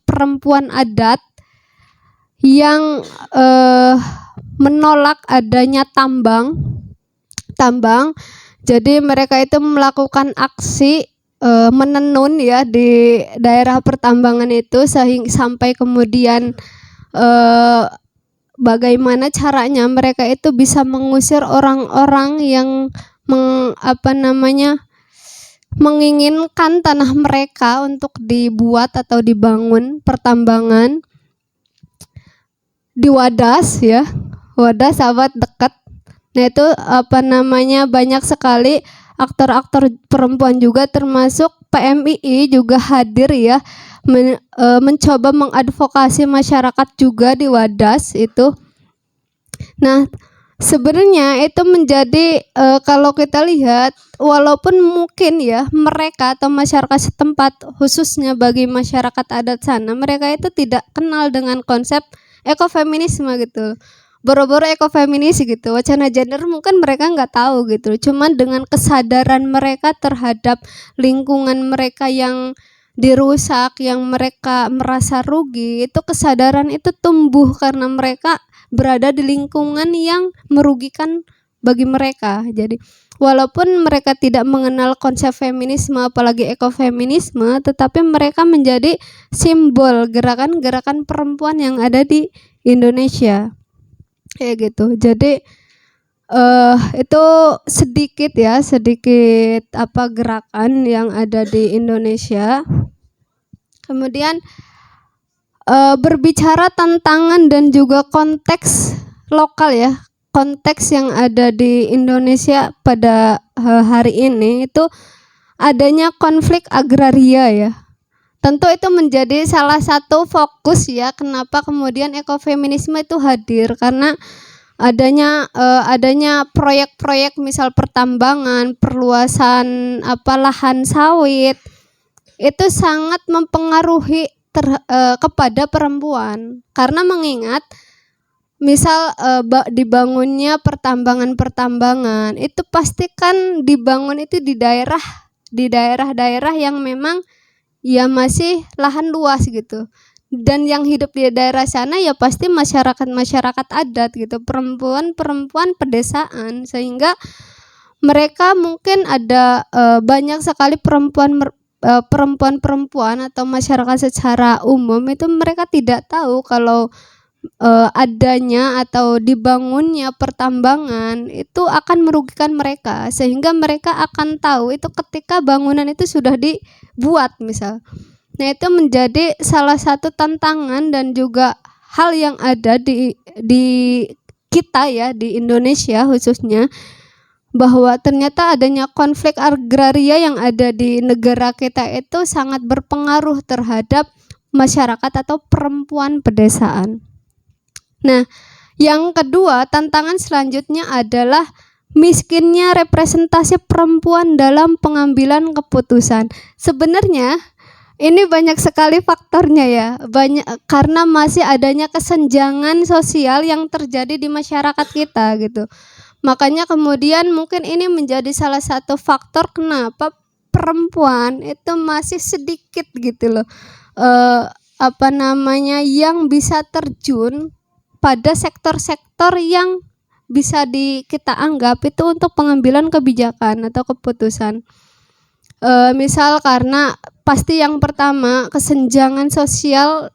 perempuan adat yang menolak adanya tambang. Jadi mereka itu melakukan aksi menenun ya di daerah pertambangan itu, sehingga sampai kemudian bagaimana caranya mereka itu bisa mengusir orang-orang yang menginginkan tanah mereka untuk dibuat atau dibangun pertambangan di Wadas ya. Wadas sahabat dekat. Nah itu banyak sekali aktor-aktor perempuan juga, termasuk PMII juga hadir ya, mencoba mengadvokasi masyarakat juga di Wadas itu. Nah sebenarnya itu menjadi kalau kita lihat, walaupun mungkin ya mereka atau masyarakat setempat, khususnya bagi masyarakat adat sana, mereka itu tidak kenal dengan konsep ekofeminisme gitu. Boro-boro ekofeminis gitu, wacana gender mungkin mereka nggak tahu gitu. Cuman dengan kesadaran mereka terhadap lingkungan mereka yang dirusak, yang mereka merasa rugi, itu kesadaran itu tumbuh karena mereka berada di lingkungan yang merugikan bagi mereka. Jadi walaupun mereka tidak mengenal konsep feminisme apalagi ekofeminisme, tetapi mereka menjadi simbol gerakan-gerakan perempuan yang ada di Indonesia kayak gitu. Jadi itu sedikit gerakan yang ada di Indonesia. Kemudian berbicara tantangan dan juga konteks lokal ya, konteks yang ada di Indonesia pada hari ini itu adanya konflik agraria ya. Tentu itu menjadi salah satu fokus ya, kenapa kemudian ekofeminisme itu hadir, karena adanya proyek-proyek misal pertambangan, perluasan lahan sawit itu sangat mempengaruhi kepada perempuan, karena mengingat misal dibangunnya pertambangan itu pastikan dibangun itu di daerah-daerah yang memang ya masih lahan luas gitu, dan yang hidup di daerah sana ya pasti masyarakat adat gitu, perempuan pedesaan, sehingga mereka mungkin ada banyak sekali perempuan atau masyarakat secara umum itu mereka tidak tahu kalau adanya atau dibangunnya pertambangan itu akan merugikan mereka, sehingga mereka akan tahu itu ketika bangunan itu sudah dibuat misal. Nah, itu menjadi salah satu tantangan dan juga hal yang ada di kita ya, di Indonesia khususnya, bahwa ternyata adanya konflik agraria yang ada di negara kita itu sangat berpengaruh terhadap masyarakat atau perempuan pedesaan. Nah, yang kedua, tantangan selanjutnya adalah miskinnya representasi perempuan dalam pengambilan keputusan. Sebenarnya ini banyak sekali faktornya ya, banyak karena masih adanya kesenjangan sosial yang terjadi di masyarakat kita gitu. Makanya kemudian mungkin ini menjadi salah satu faktor kenapa perempuan itu masih sedikit gitu loh, yang bisa terjun pada sektor-sektor yang bisa kita anggap itu untuk pengambilan kebijakan atau keputusan. Misal karena pasti yang pertama kesenjangan sosial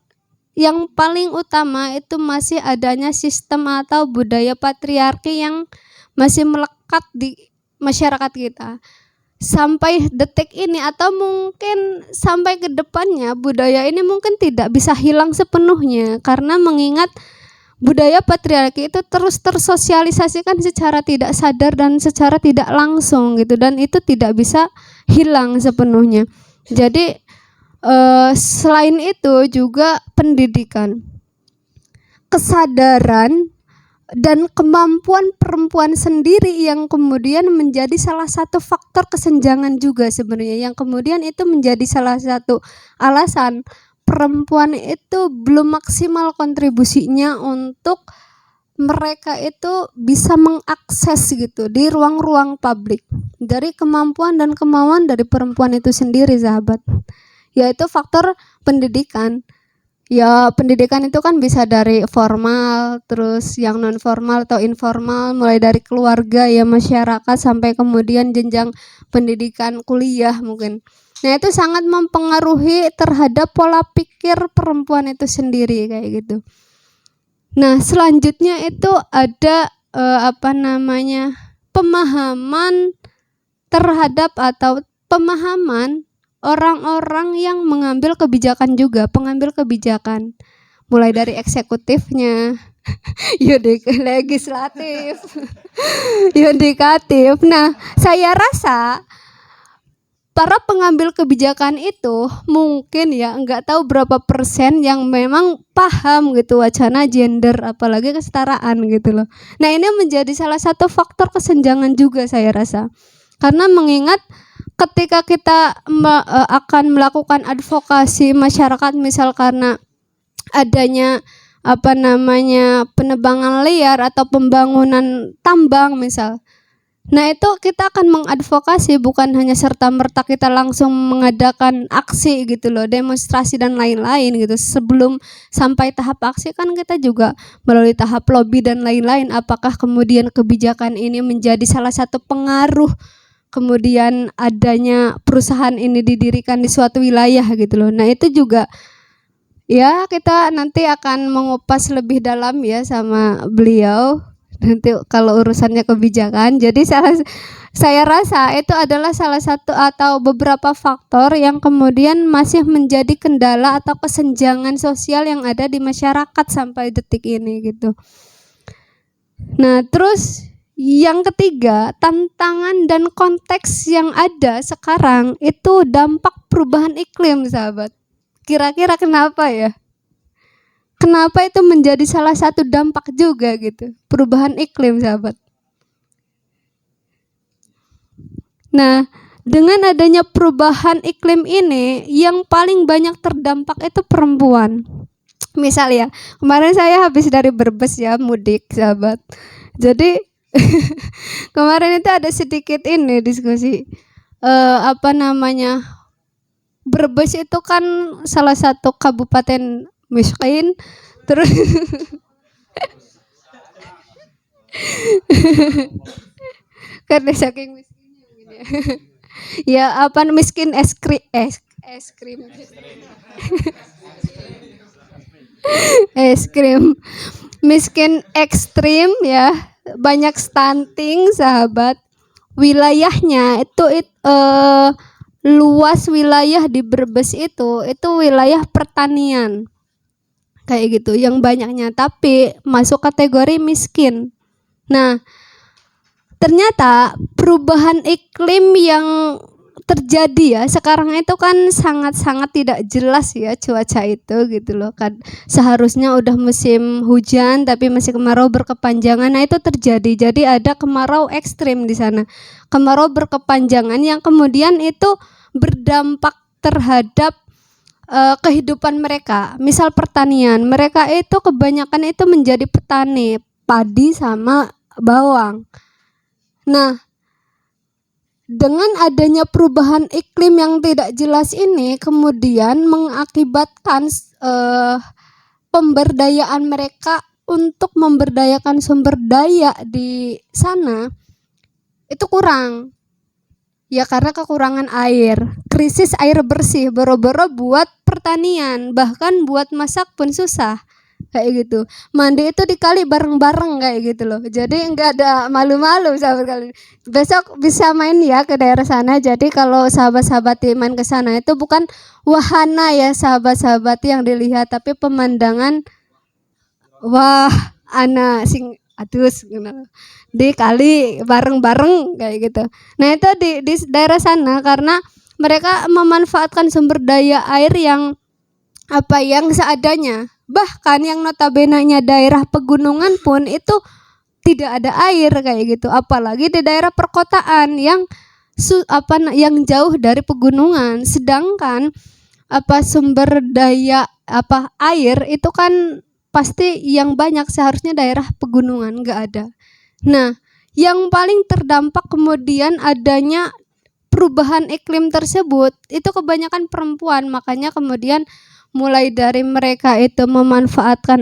yang paling utama itu masih adanya sistem atau budaya patriarki yang masih melekat di masyarakat kita. Sampai detik ini atau mungkin sampai ke depannya budaya ini mungkin tidak bisa hilang sepenuhnya, karena mengingat budaya patriarki itu terus tersosialisasikan secara tidak sadar dan secara tidak langsung gitu, dan itu tidak bisa hilang sepenuhnya. Jadi selain itu juga pendidikan, kesadaran dan kemampuan perempuan sendiri yang kemudian menjadi salah satu faktor kesenjangan juga sebenarnya, yang kemudian itu menjadi salah satu alasan perempuan itu belum maksimal kontribusinya untuk mereka itu bisa mengakses gitu di ruang-ruang publik dari kemampuan dan kemauan dari perempuan itu sendiri, sahabat, yaitu faktor pendidikan. Ya, pendidikan itu kan bisa dari formal, terus yang non formal atau informal, mulai dari keluarga ya, masyarakat, sampai kemudian jenjang pendidikan kuliah mungkin. Nah, itu sangat mempengaruhi terhadap pola pikir perempuan itu sendiri kayak gitu. Nah, selanjutnya itu ada pemahaman terhadap atau pemahaman orang-orang yang mengambil kebijakan juga, pengambil kebijakan, mulai dari eksekutifnya, legislatif, yudikatif. Nah, saya rasa para pengambil kebijakan itu mungkin ya enggak tahu berapa persen yang memang paham gitu wacana gender, apalagi kesetaraan gitu loh. Nah, ini menjadi salah satu faktor kesenjangan juga saya rasa, karena mengingat ketika kita akan melakukan advokasi masyarakat, misal karena adanya penebangan liar atau pembangunan tambang misal. Nah, itu kita akan mengadvokasi bukan hanya serta-merta kita langsung mengadakan aksi gitu loh, demonstrasi dan lain-lain gitu. Sebelum sampai tahap aksi kan kita juga melalui tahap lobby dan lain-lain, apakah kemudian kebijakan ini menjadi salah satu pengaruh kemudian adanya perusahaan ini didirikan di suatu wilayah gitu loh. Nah, itu juga ya kita nanti akan mengupas lebih dalam ya sama beliau nanti kalau urusannya kebijakan. Jadi saya rasa itu adalah salah satu atau beberapa faktor yang kemudian masih menjadi kendala atau kesenjangan sosial yang ada di masyarakat sampai detik ini gitu. Nah, terus yang ketiga, tantangan dan konteks yang ada sekarang itu dampak perubahan iklim, sahabat. Kira-kira kenapa ya? Kenapa itu menjadi salah satu dampak juga gitu, perubahan iklim, sahabat. Nah, dengan adanya perubahan iklim ini, yang paling banyak terdampak itu perempuan. Misal ya, kemarin saya habis dari Brebes ya, mudik, sahabat. Jadi kemarin itu ada sedikit ini diskusi, Brebes itu kan salah satu kabupaten miskin, terus karena saking miskinnya mungkin ya. Ya miskin es krim es krim. Miskin ekstrim ya, banyak stunting sahabat. Wilayahnya itu luas wilayah di Brebes itu wilayah pertanian kayak gitu yang banyaknya, tapi masuk kategori miskin. Nah, ternyata perubahan iklim yang terjadi ya sekarang itu kan sangat-sangat tidak jelas ya cuaca itu gitu loh kan. Seharusnya udah musim hujan tapi masih kemarau berkepanjangan. Nah, itu terjadi. Jadi ada kemarau ekstrim di sana. Kemarau berkepanjangan yang kemudian itu berdampak terhadap kehidupan mereka. Misal pertanian, mereka itu kebanyakan itu menjadi petani padi sama bawang. Nah, dengan adanya perubahan iklim yang tidak jelas ini kemudian mengakibatkan pemberdayaan mereka untuk memberdayakan sumber daya di sana itu kurang. Ya karena kekurangan air, krisis air bersih, boro-boro buat pertanian, bahkan buat masak pun susah. Kayak gitu. Mandi itu dikali bareng-bareng kayak gitu loh. Jadi enggak ada malu-malu sahabat kali. Besok bisa main ya ke daerah sana. Jadi kalau sahabat-sahabat main ke sana itu bukan wahana ya sahabat-sahabat yang dilihat, tapi pemandangan wah anak sing adus gitu. Di kali bareng-bareng kayak gitu. Nah, itu di daerah sana karena mereka memanfaatkan sumber daya air yang yang seadanya. Bahkan yang notabene-nya daerah pegunungan pun itu tidak ada air kayak gitu. Apalagi di daerah perkotaan yang yang jauh dari pegunungan. Sedangkan sumber daya air itu kan pasti yang banyak seharusnya daerah pegunungan nggak ada. Nah, yang paling terdampak kemudian adanya perubahan iklim tersebut itu kebanyakan perempuan. Makanya kemudian mulai dari mereka itu memanfaatkan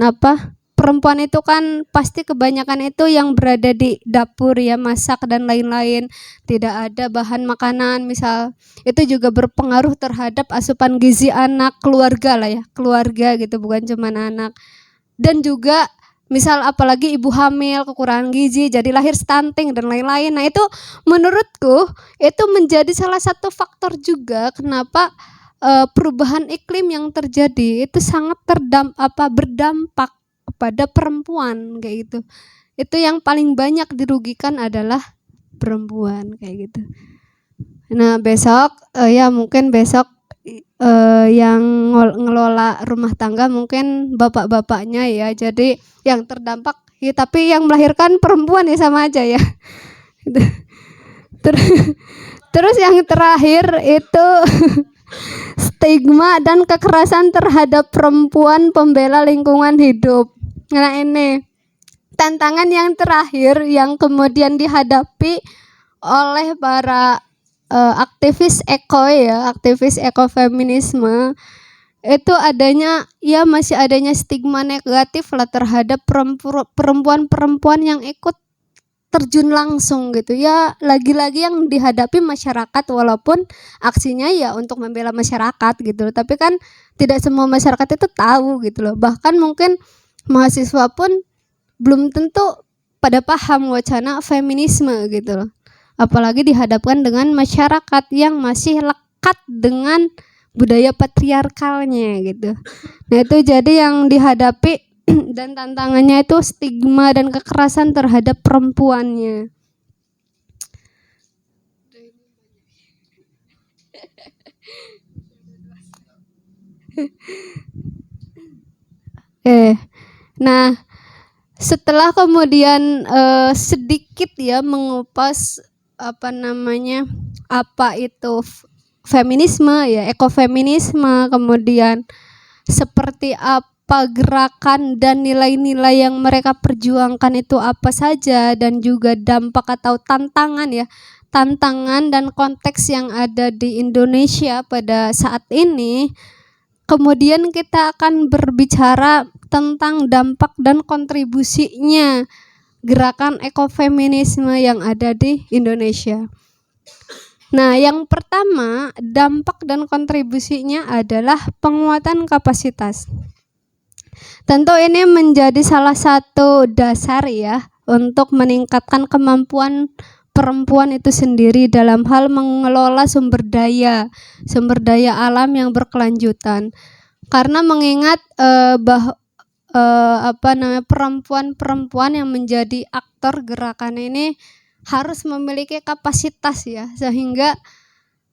perempuan itu kan pasti kebanyakan itu yang berada di dapur ya, masak dan lain-lain, tidak ada bahan makanan misal, itu juga berpengaruh terhadap asupan gizi anak, keluarga lah ya, keluarga gitu, bukan cuma anak. Dan juga misal apalagi ibu hamil kekurangan gizi jadi lahir stunting dan lain-lain. Nah, itu menurutku itu menjadi salah satu faktor juga kenapa perubahan iklim yang terjadi itu sangat berdampak kepada perempuan kayak gitu. Itu yang paling banyak dirugikan adalah perempuan kayak gitu. Nah, besok mungkin besok yang ngelola rumah tangga mungkin bapak-bapaknya ya. Jadi yang terdampak ya, tapi yang melahirkan perempuan ya sama aja ya. Terus yang terakhir itu stigma dan kekerasan terhadap perempuan pembela lingkungan hidup. Nah, ini tantangan yang terakhir yang kemudian dihadapi oleh para aktivis ekofeminisme itu masih adanya stigma negatif lah terhadap perempuan-perempuan yang ikut terjun langsung gitu ya. Lagi-lagi yang dihadapi masyarakat, walaupun aksinya ya untuk membela masyarakat gitu loh, tapi kan tidak semua masyarakat itu tahu gitu loh. Bahkan mungkin mahasiswa pun belum tentu pada paham wacana feminisme gitu loh, apalagi dihadapkan dengan masyarakat yang masih lekat dengan budaya patriarkalnya gitu. Nah, itu jadi yang dihadapi dan tantangannya itu stigma dan kekerasan terhadap perempuannya. Nah, setelah kemudian sedikit ya mengupas apa itu feminisme ya, ekofeminisme, kemudian seperti apa gerakan dan nilai-nilai yang mereka perjuangkan itu apa saja, dan juga dampak atau tantangan dan konteks yang ada di Indonesia pada saat ini. Kemudian kita akan berbicara tentang dampak dan kontribusinya gerakan ekofeminisme yang ada di Indonesia. Nah, yang pertama, dampak dan kontribusinya adalah penguatan kapasitas. Tentu ini menjadi salah satu dasar ya untuk meningkatkan kemampuan perempuan itu sendiri dalam hal mengelola sumber daya alam yang berkelanjutan. Karena mengingat perempuan-perempuan yang menjadi aktor gerakan ini harus memiliki kapasitas ya, sehingga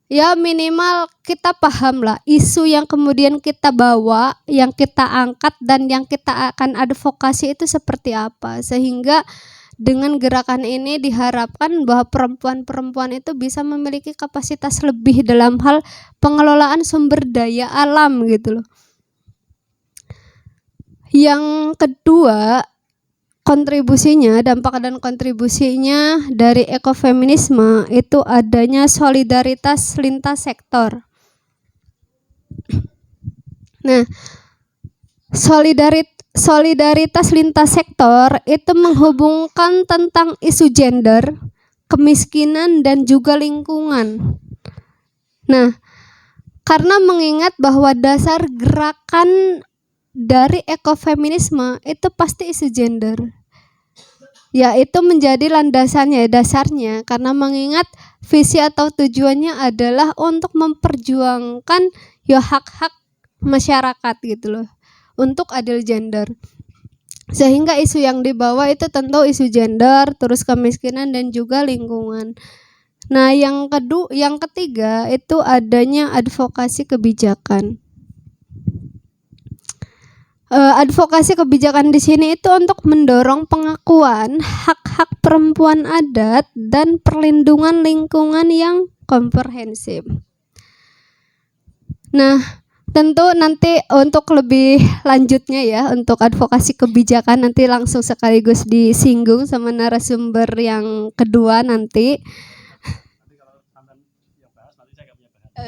ya minimal kita paham lah isu yang kemudian kita bawa, yang kita angkat dan yang kita akan advokasi itu seperti apa, sehingga dengan gerakan ini diharapkan bahwa perempuan-perempuan itu bisa memiliki kapasitas lebih dalam hal pengelolaan sumber daya alam gitu loh. Yang kedua, dampak dan kontribusinya dari ekofeminisme itu adanya solidaritas lintas sektor. Nah, solidaritas lintas sektor itu menghubungkan tentang isu gender, kemiskinan dan juga lingkungan. Nah, karena mengingat bahwa dasar gerakan dari ekofeminisme itu pasti isu gender. Ya, itu menjadi landasannya, dasarnya, karena mengingat visi atau tujuannya adalah untuk memperjuangkan ya hak-hak masyarakat gitu loh, untuk adil gender. Sehingga isu yang dibawa itu tentu isu gender, terus kemiskinan dan juga lingkungan. Nah, yang ketiga itu adanya advokasi kebijakan. Advokasi kebijakan di sini itu untuk mendorong pengakuan hak-hak perempuan adat dan perlindungan lingkungan yang komprehensif. Nah, tentu nanti untuk lebih lanjutnya ya, untuk advokasi kebijakan nanti langsung sekaligus disinggung sama narasumber yang kedua nanti.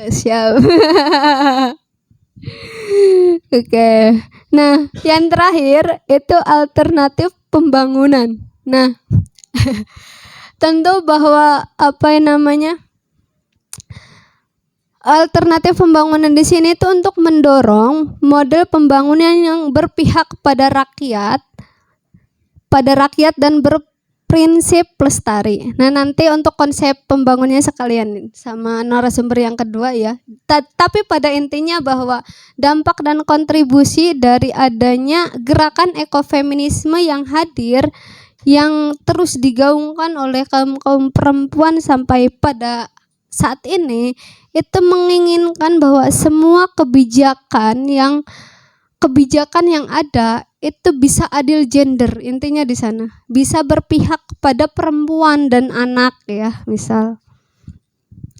Siap. Oke. Nah, yang terakhir itu alternatif pembangunan. Nah, tentu bahwa alternatif pembangunan di sini itu untuk mendorong model pembangunan yang berpihak pada rakyat dan berprinsip lestari. Nah, nanti untuk konsep pembangunannya sekalian sama narasumber yang kedua ya. Tapi pada intinya bahwa dampak dan kontribusi dari adanya gerakan ekofeminisme yang hadir, yang terus digaungkan oleh kaum perempuan sampai pada saat ini, itu menginginkan bahwa semua kebijakan yang ada itu bisa adil gender, intinya di sana, bisa berpihak pada perempuan dan anak ya, misal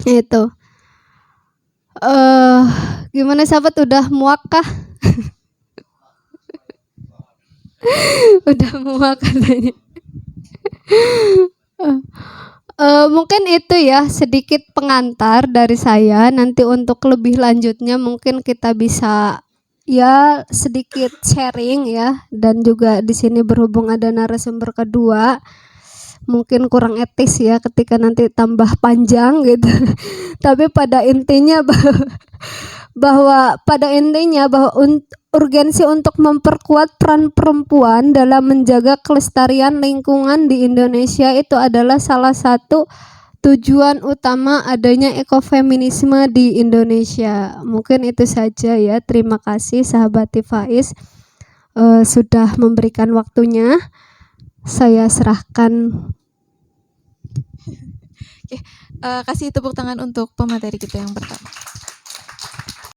itu. Gimana sahabat, udah muak kah? Udah muak katanya. Mungkin itu ya sedikit pengantar dari saya. Nanti untuk lebih lanjutnya mungkin kita bisa ya sedikit sharing ya, dan juga di sini berhubung ada narasumber kedua, mungkin kurang etis ya ketika nanti tambah panjang gitu. Tapi pada intinya bahwa urgensi untuk memperkuat peran perempuan dalam menjaga kelestarian lingkungan di Indonesia itu adalah salah satu tujuan utama adanya ekofeminisme di Indonesia. Mungkin itu saja ya. Terima kasih sahabat Tifaiz sudah memberikan waktunya. Saya serahkan. Kasih tepuk tangan untuk pemateri kita yang pertama.